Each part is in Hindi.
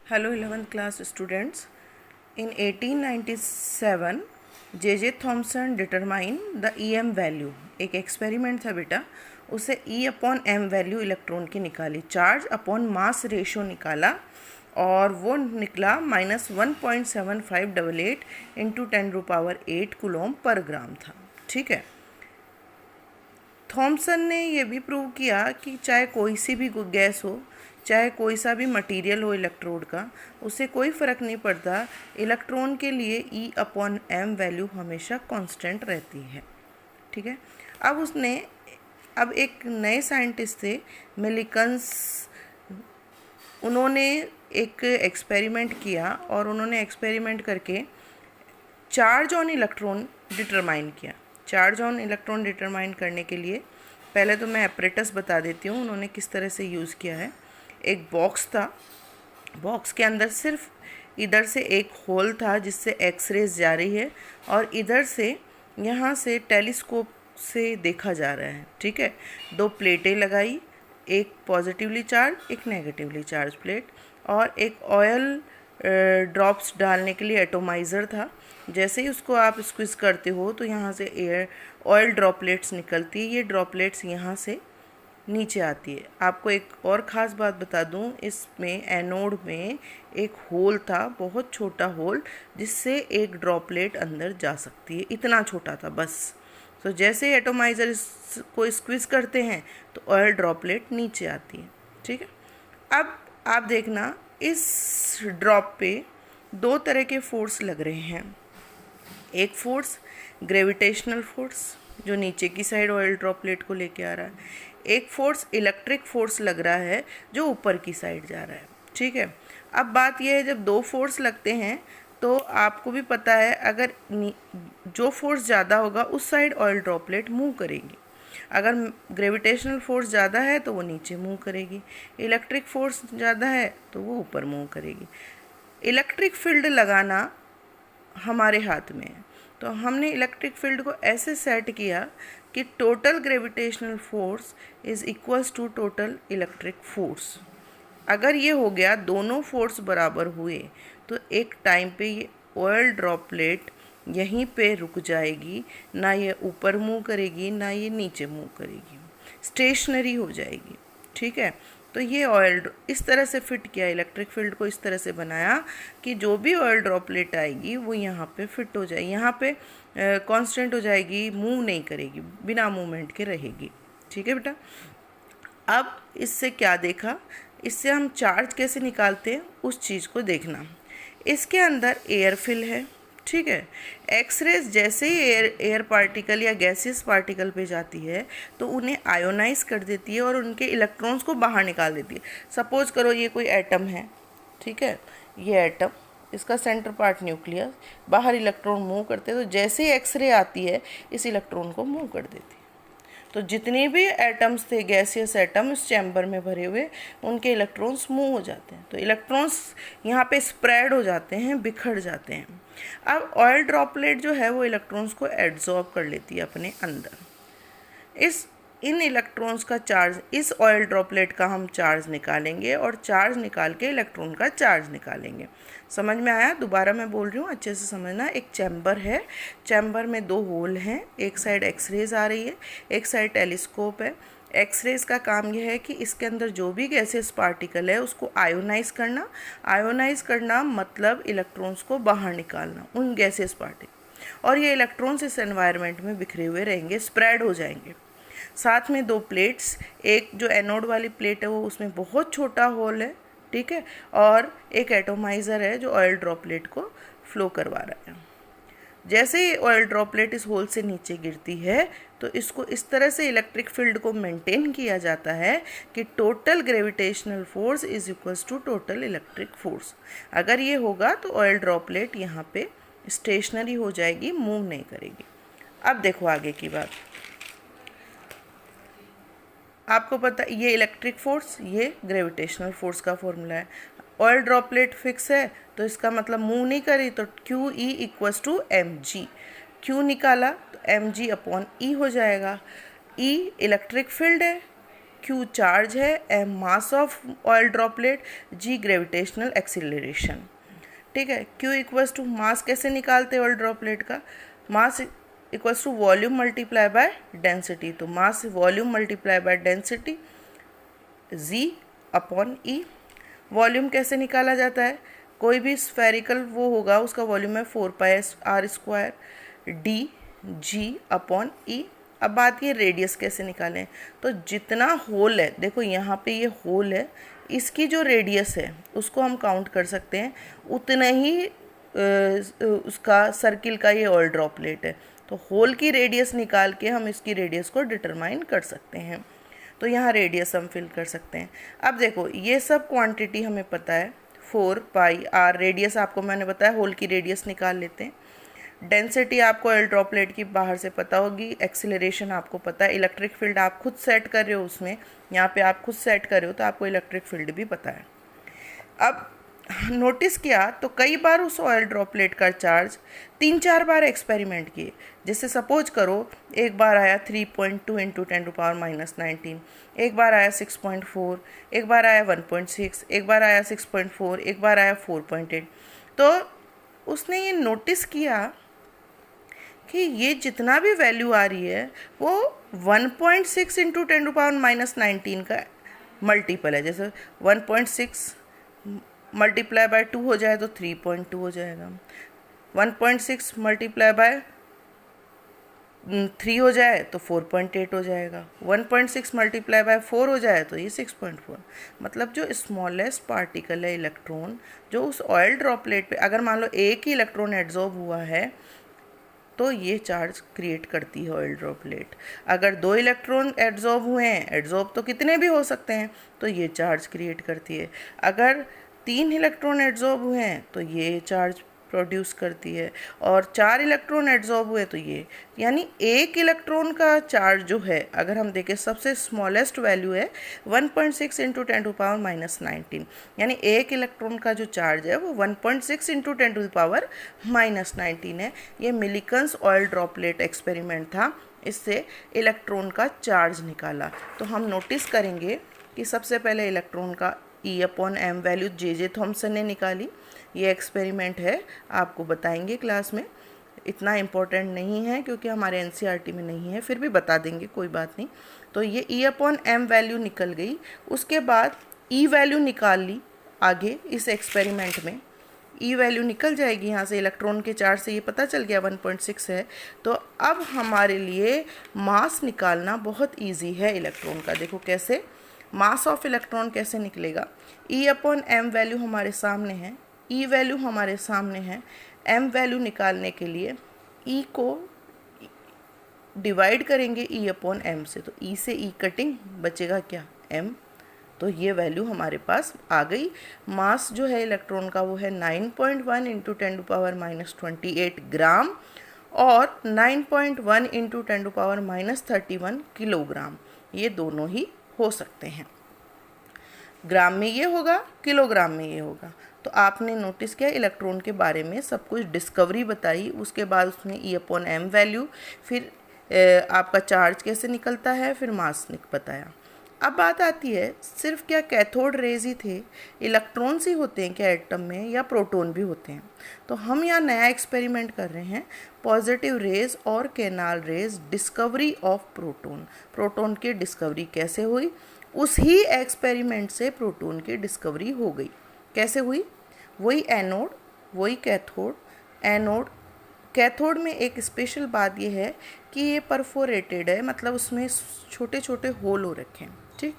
Hello 11th class students. In 1897 J.J. Thomson determined the EM value. एक एक्सपेरिमेंट था बेटा, उसे E upon M value electron की निकाली, चार्ज अपॉन मास रेशो निकाला और वो निकला -1.7588 इंटू 10⁸ कूलम पर ग्राम था। ठीक है, थॉमसन ने ये भी प्रूव किया कि चाहे कोई सी भी गैस हो, चाहे कोई सा भी मटेरियल हो इलेक्ट्रोड का, उससे कोई फ़र्क नहीं पड़ता, इलेक्ट्रॉन के लिए E अपॉन एम वैल्यू हमेशा कांस्टेंट रहती है। ठीक है, अब एक नए साइंटिस्ट थे मिलिकन्स, उन्होंने एक एक्सपेरिमेंट किया और उन्होंने एक्सपेरिमेंट करके चार्ज ऑन इलेक्ट्रॉन डिटरमाइन किया। चार्ज ऑन इलेक्ट्रॉन डिटरमाइन करने के लिए पहले तो मैं एपरेटस बता देती हूँ उन्होंने किस तरह से यूज़ किया है। एक बॉक्स था, बॉक्स के अंदर सिर्फ इधर से एक होल था जिससे एक्सरेज जा रही है और इधर से यहाँ से टेलीस्कोप से देखा जा रहा है। ठीक है, दो प्लेटें लगाई, एक पॉजिटिवली चार्ज, एक नेगेटिवली चार्ज प्लेट, और एक ऑयल ड्रॉप्स डालने के लिए एटोमाइज़र था। जैसे ही उसको आप स्क्विज़ करते हो तो यहाँ से एयर ऑयल ड्रॉपलेट्स निकलती है, ये ड्रॉपलेट्स यहाँ से नीचे आती है। आपको एक और ख़ास बात बता दूँ, इसमें एनोड में एक होल था, बहुत छोटा होल, जिससे एक ड्रॉपलेट अंदर जा सकती है, इतना छोटा था बस। तो जैसे एटोमाइज़र को स्क्विज़ करते हैं तो ऑयल ड्रॉपलेट नीचे आती है। ठीक है, अब आप देखना इस ड्रॉप पे दो तरह के फोर्स लग रहे हैं। एक फोर्स ग्रेविटेशनल फोर्स जो नीचे की साइड ऑयल ड्रॉपलेट को लेके आ रहा है, एक फोर्स इलेक्ट्रिक फोर्स लग रहा है जो ऊपर की साइड जा रहा है। ठीक है, अब बात यह है जब दो फोर्स लगते हैं तो आपको भी पता है अगर जो फोर्स ज़्यादा होगा उस साइड ऑयल ड्रॉपलेट मूव करेगी, अगर ग्रेविटेशनल फोर्स ज़्यादा है तो वो नीचे मूव करेगी, इलेक्ट्रिक फोर्स ज़्यादा है तो वो ऊपर मूव करेगी। इलेक्ट्रिक फील्ड लगाना हमारे हाथ में है, तो हमने इलेक्ट्रिक फील्ड को ऐसे सेट किया कि total gravitational force is equals to total electric force. अगर ये हो गया, दोनों फोर्स बराबर हुए, तो एक टाइम पे ये ऑयल ड्रॉपलेट यहीं पे रुक जाएगी, ना ये ऊपर मूव करेगी ना ये नीचे मूव करेगी, स्टेशनरी हो जाएगी। ठीक है, तो ये ऑयल इस तरह से फिट किया, इलेक्ट्रिक फील्ड को इस तरह से बनाया कि जो भी ऑयल ड्रॉपलेट आएगी वो यहाँ पे फिट हो जाएगी, यहाँ पे कांस्टेंट हो जाएगी, मूव नहीं करेगी, बिना मूवमेंट के रहेगी। ठीक है बेटा, अब इससे क्या देखा, इससे हम चार्ज कैसे निकालते हैं उस चीज़ को देखना। इसके अंदर एयर फिल है। ठीक है, एक्सरेज जैसे ही एयर पार्टिकल या गैसियस पार्टिकल पे जाती है तो उन्हें आयोनाइज कर देती है और उनके इलेक्ट्रॉन्स को बाहर निकाल देती है। सपोज करो ये कोई एटम है, ठीक है, ये एटम, इसका सेंटर पार्ट न्यूक्लियस, बाहर इलेक्ट्रॉन मूव करते हैं तो जैसे ही एक्सरे आती है इस इलेक्ट्रॉन को मूव कर देती है। तो जितने भी एटम्स थे, गैसियस एटम इस चैम्बर में भरे हुए, उनके इलेक्ट्रॉन्स मूव हो जाते हैं, तो इलेक्ट्रॉन्स यहाँ पे स्प्रेड हो जाते हैं, बिखर जाते हैं। अब ऑयल ड्रॉपलेट जो है वो इलेक्ट्रॉन्स को एब्जॉर्ब कर लेती है अपने अंदर। इन इलेक्ट्रॉन्स का चार्ज, इस ऑयल ड्रॉपलेट का हम चार्ज निकालेंगे और चार्ज निकाल के इलेक्ट्रॉन का चार्ज निकालेंगे। समझ में आया? दोबारा मैं बोल रही हूँ, अच्छे से समझना। एक चैम्बर है, चैम्बर में दो होल हैं, एक साइड एक्सरेज आ रही है, एक साइड टेलीस्कोप है। एक्सरेज का काम यह है कि इसके अंदर जो भी गैसेस पार्टिकल है उसको आयोनाइज करना। आयोनाइज करना मतलब इलेक्ट्रॉन्स को बाहर निकालना, उन गैसेस पार्टिकल, और ये इलेक्ट्रॉन्स इस एनवायरनमेंट में बिखरे हुए रहेंगे, स्प्रेड हो जाएंगे। साथ में दो प्लेट्स, एक जो एनोड वाली प्लेट है वो उसमें बहुत छोटा होल है, ठीक है, और एक एटोमाइज़र है जो ऑयल ड्रॉपलेट को फ्लो करवा रहा है। जैसे ही ऑयल ड्रॉपलेट इस होल से नीचे गिरती है तो इसको इस तरह से इलेक्ट्रिक फील्ड को मेंटेन किया जाता है कि total gravitational force is equals to total electric force. अगर ये होगा तो ऑयल ड्रॉपलेट यहाँ पे स्टेशनरी हो जाएगी, मूव नहीं करेगी। अब देखो आगे की बात, आपको पता ये इलेक्ट्रिक फोर्स, ये ग्रेविटेशनल फोर्स का फॉर्मूला है। ऑयल ड्रॉपलेट फिक्स है तो इसका मतलब मूव नहीं करी, तो Q E equals to M G. Q निकाला तो एम जी अपॉन ई हो जाएगा। ई इलेक्ट्रिक फील्ड है, Q चार्ज है, m mass of oil droplet, G gravitational acceleration. ठीक है, Q इक्वल्स टू मास कैसे निकालते हैं ऑयल ड्रॉपलेट का, mass equals to volume multiply by density. तो mass volume multiply by density Z upon E। Volume कैसे निकाला जाता है, कोई भी स्फेरिकल वो होगा उसका वॉल्यूम है 4πr², डी जी अपॉन ई। अब बात ये रेडियस कैसे निकालें, तो जितना होल है, देखो यहाँ पे ये होल है, इसकी जो रेडियस है उसको हम काउंट कर सकते हैं, उतना ही उसका सर्किल का ये ऑयल ड्रॉपलेट है। तो होल की रेडियस निकाल के हम इसकी रेडियस को डिटरमाइन कर सकते हैं। तो यहाँ रेडियस हम फिल कर सकते हैं। अब देखो ये सब क्वांटिटी हमें पता है, 4πr रेडियस आपको मैंने बताया, होल की रेडियस निकाल लेते हैं। डेंसिटी आपको ऑयल ड्रॉपलेट की बाहर से पता होगी, एक्सीलरेशन आपको पता है, इलेक्ट्रिक फील्ड आप खुद सेट कर रहे हो उसमें, यहाँ पे आप खुद सेट कर रहे हो तो आपको इलेक्ट्रिक फील्ड भी पता है। अब नोटिस किया तो कई बार उस ऑयल ड्रॉपलेट का चार्ज 3-4 बार एक्सपेरिमेंट किए। जैसे सपोज करो एक बार आया 3.2 × 10⁻⁻19, एक बार आया 6.4, एक बार आया 1.6, एक बार आया 6.4, एक बार आया 4.8। तो उसने ये नोटिस किया कि ये जितना भी वैल्यू आ रही है वो 1.6 × 10⁻⁻19 का मल्टीपल है। जैसे 1.6 मल्टीप्लाई बाय 2 हो जाए तो 3.2 हो जाएगा, 1.6 मल्टीप्लाई बाय 3 हो जाए तो 4.8 हो जाएगा, 1.6 मल्टीप्लाई बाय 4 हो जाए तो ये 6.4। मतलब जो स्मॉलेस्ट पार्टिकल है इलेक्ट्रॉन, जो उस ऑयल ड्रॉपलेट पे अगर मान लो एक ही इलेक्ट्रॉन एड्जॉर्ब हुआ है तो ये चार्ज क्रिएट करती है ऑयल ड्रॉपलेट। अगर 2 इलेक्ट्रॉन एड्जॉर्ब हुए हैं, एड्जॉर्ब तो कितने भी हो सकते हैं, तो ये चार्ज क्रिएट करती है। अगर 3 इलेक्ट्रॉन एड्जॉर्ब हुए हैं तो ये चार्ज प्रोड्यूस करती है, और 4 इलेक्ट्रॉन एड्जॉर्ब हुए तो ये, यानी एक इलेक्ट्रॉन का चार्ज जो है अगर हम देखें सबसे स्मॉलेस्ट वैल्यू है 1.6 × 10⁻⁻19, यानी एक इलेक्ट्रॉन का जो चार्ज है वो 1.6 × 10⁻⁻19 है। ये मिलिकन्स ऑयल ड्रॉपलेट एक्सपेरिमेंट था, इससे इलेक्ट्रॉन का चार्ज निकाला। तो हम नोटिस करेंगे कि सबसे पहले इलेक्ट्रॉन का E/m वैल्यू जे थॉम्सन ने निकाली। ये एक्सपेरिमेंट है, आपको बताएंगे क्लास में, इतना इम्पोर्टेंट नहीं है क्योंकि हमारे NCERT में नहीं है, फिर भी बता देंगे, कोई बात नहीं। तो ये E/m वैल्यू निकल गई। उसके बाद E वैल्यू निकाल ली आगे इस एक्सपेरिमेंट में, E वैल्यू निकल जाएगी यहाँ से, इलेक्ट्रॉन के चार्ज से ये पता चल गया 1.6 है। तो अब हमारे लिए मास निकालना बहुत ईजी है इलेक्ट्रॉन का। देखो कैसे, मास ऑफ इलेक्ट्रॉन कैसे निकलेगा। E/m वैल्यू हमारे सामने है, E वैल्यू हमारे सामने है। m वैल्यू निकालने के लिए E को डिवाइड करेंगे E/m से, तो E से E कटिंग, बचेगा क्या, m। तो ये वैल्यू हमारे पास आ गई। मास जो है इलेक्ट्रॉन का वो है 9.1 × 10⁻28 ग्राम और 9.1 × 10⁻31 किलोग्राम, ये दोनों ही हो सकते हैं। ग्राम में ये होगा, किलोग्राम में ये होगा। तो आपने नोटिस किया इलेक्ट्रॉन के बारे में सब कुछ डिस्कवरी बताई, उसके बाद उसने E/m वैल्यू, फिर आपका चार्ज कैसे निकलता है, फिर मास बताया। अब बात आती है सिर्फ क्या कैथोड रेज ही थे, इलेक्ट्रॉन्स ही होते हैं क्या एटम में, या प्रोटॉन भी होते हैं। तो हम यहाँ नया एक्सपेरिमेंट कर रहे हैं, पॉजिटिव रेज और canal raise discovery of proton. Proton की डिस्कवरी कैसे हुई, उस ही एक्सपेरिमेंट से प्रोटॉन की डिस्कवरी हो गई। कैसे हुई, वही एनोड वही कैथोड। एनोड कैथोड में एक स्पेशल बात यह है कि ये परफोरेटेड है, मतलब उसमें छोटे छोटे होल हो रखे हैं। ठीक,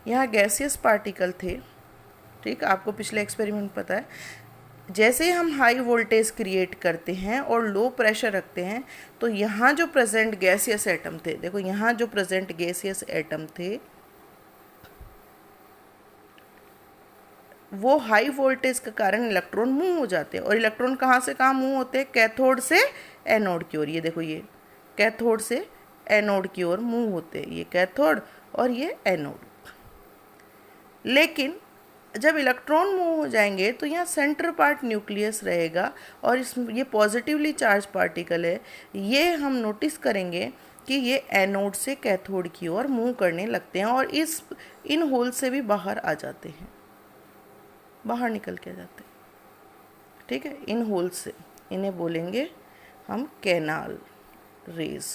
यहाँ गैसियस पार्टिकल थे, ठीक, आपको पिछले एक्सपेरिमेंट पता है। जैसे हम हाई वोल्टेज क्रिएट करते हैं और लो प्रेशर रखते हैं तो यहाँ जो प्रेजेंट गैसियस एटम थे, देखो यहाँ जो प्रेजेंट गैसियस एटम थे वो हाई वोल्टेज के कारण इलेक्ट्रॉन मूव हो जाते हैं। और इलेक्ट्रॉन कहाँ से कहाँ मूव होते हैं, कैथोड से एनोड की ओर। ये देखो, ये कैथोड से एनोड की ओर मूव होते हैं, ये कैथोड और ये एनोड। लेकिन जब इलेक्ट्रॉन मूव हो जाएंगे तो यहाँ सेंटर पार्ट न्यूक्लियस रहेगा और ये पॉजिटिवली चार्ज पार्टिकल है। ये हम नोटिस करेंगे कि ये एनोड से कैथोड की ओर मूव करने लगते हैं और इन होल से भी बाहर आ जाते हैं, बाहर निकल के जाते हैं। ठीक है, इन होल से, इन्हें बोलेंगे हम कैनाल रेज।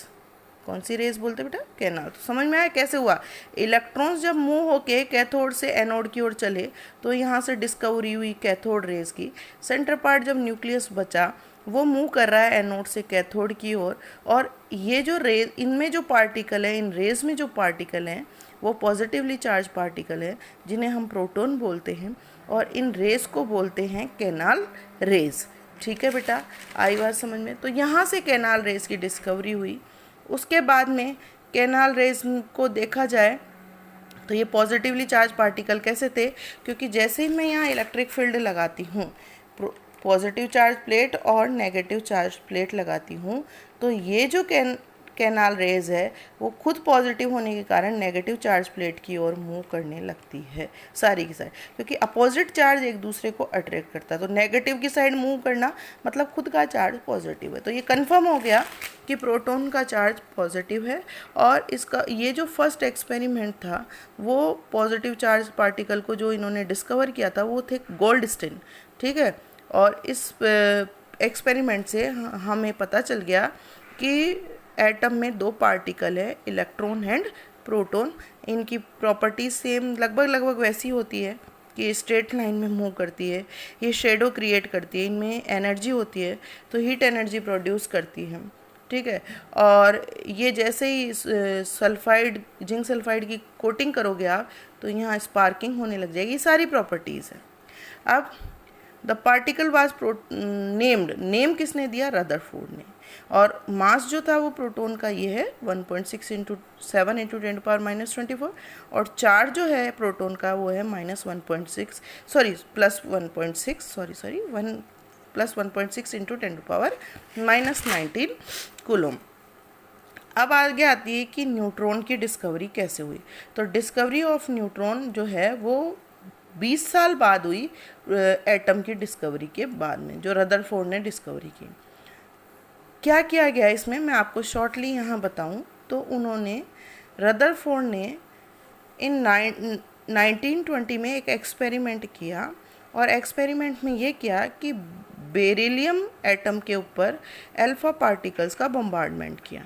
कौन सी रेज बोलते बेटा? कैनाल। तो समझ में आया कैसे हुआ? इलेक्ट्रॉन्स जब मूव होके कैथोड से एनोड की ओर चले तो यहाँ से डिस्कवरी हुई कैथोड रेज की। सेंटर पार्ट जब न्यूक्लियस बचा वो मूव कर रहा है एनोड से कैथोड की ओर, और ये जो रेज, इनमें जो पार्टिकल है, इन रेज में जो पार्टिकल हैं वो पॉजिटिवली चार्ज पार्टिकल है जिन्हें हम प्रोटॉन बोलते हैं, और इन रेज को बोलते हैं कैनाल रेज। ठीक है बेटा, आई बात समझ में? तो यहाँ से कैनाल रेज की डिस्कवरी हुई। उसके बाद में कैनाल रेज को देखा जाए तो ये पॉजिटिवली चार्ज पार्टिकल कैसे थे, क्योंकि जैसे ही मैं यहाँ इलेक्ट्रिक फील्ड लगाती हूँ, पॉजिटिव चार्ज प्लेट और नेगेटिव चार्ज प्लेट लगाती हूँ, तो ये जो कैनाल रेज है वो खुद पॉजिटिव होने के कारण नेगेटिव चार्ज प्लेट की ओर मूव करने लगती है सारी की सारी, क्योंकि अपोजिट चार्ज एक दूसरे को अट्रैक्ट करता है। तो नेगेटिव की साइड मूव करना मतलब खुद का चार्ज पॉजिटिव है। तो ये कंफर्म हो गया कि प्रोटॉन का चार्ज पॉजिटिव है, और इसका ये जो फर्स्ट एक्सपेरिमेंट था वो पॉजिटिव चार्ज पार्टिकल को जो इन्होंने डिस्कवर किया था वो थे गोल्डस्टीन। ठीक है, और इस एक्सपेरिमेंट से हमें पता चल गया कि एटम में दो पार्टिकल है, इलेक्ट्रॉन एंड प्रोटॉन। इनकी प्रॉपर्टीज सेम लगभग वैसी होती है कि स्ट्रेट लाइन में मूव करती है, ये शेडो क्रिएट करती है, इनमें एनर्जी होती है तो हीट एनर्जी प्रोड्यूस करती है। ठीक है, और ये जैसे ही सल्फाइड, जिंक सल्फाइड की कोटिंग करोगे आप तो यहाँ स्पार्किंग होने लग जाएगी। ये सारी प्रॉपर्टीज़ है। अब the particle was named, name किसने दिया? रदरफोर्ड ने। और मास जो था वो प्रोटॉन का ये है 1.6 × 7 × 10⁻⁻24, और चार्ज जो है प्रोटॉन का वो है -1.6 सॉरी +1.6 सॉरी 1 +1.6 × 10⁻⁻19 कूलम। अब आगे आती है कि न्यूट्रॉन की डिस्कवरी कैसे हुई। तो डिस्कवरी ऑफ न्यूट्रॉन जो है वो 20 साल बाद हुई एटम की डिस्कवरी के बाद में, जो रदरफोर्ड ने डिस्कवरी की। क्या किया गया इसमें मैं आपको शॉर्टली यहाँ बताऊँ तो उन्होंने, रदरफोर्ड ने इन 1920 में एक एक्सपेरिमेंट किया, और एक्सपेरिमेंट में ये किया कि बेरिलियम एटम के ऊपर अल्फ़ा पार्टिकल्स का बम्बार्डमेंट किया।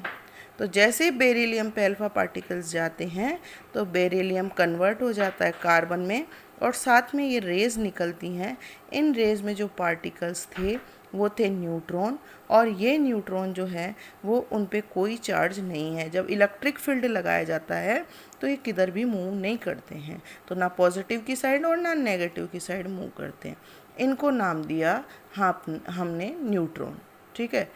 तो जैसे ही बेरिलियम पे अल्फ़ा पार्टिकल्स जाते हैं तो बेरिलियम कन्वर्ट हो जाता है कार्बन में, और साथ में ये रेज़ निकलती हैं। इन रेज़ में जो पार्टिकल्स थे वो थे न्यूट्रॉन, और ये न्यूट्रॉन जो है वो उन पे कोई चार्ज नहीं है। जब इलेक्ट्रिक फील्ड लगाया जाता है तो ये किधर भी मूव नहीं करते हैं, तो ना पॉजिटिव की साइड और ना नेगेटिव की साइड मूव करते हैं। इनको नाम दिया हमने न्यूट्रॉन। ठीक है,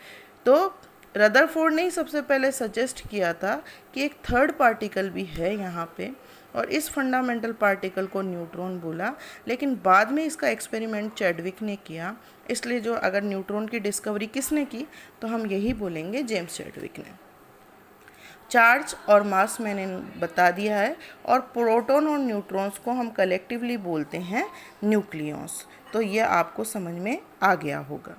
तो रदरफोर्ड ने ही सबसे पहले सजेस्ट किया था कि एक थर्ड पार्टिकल भी है यहाँ पे, और इस फंडामेंटल पार्टिकल को न्यूट्रॉन बोला। लेकिन बाद में इसका एक्सपेरिमेंट चैडविक ने किया, इसलिए जो अगर न्यूट्रॉन की डिस्कवरी किसने की तो हम यही बोलेंगे जेम्स चैडविक ने। चार्ज और मास मैंने बता दिया है, और प्रोटॉन और न्यूट्रॉन्स को हम कलेक्टिवली बोलते हैं न्यूक्लियॉन्स। तो ये आपको समझ में आ गया होगा।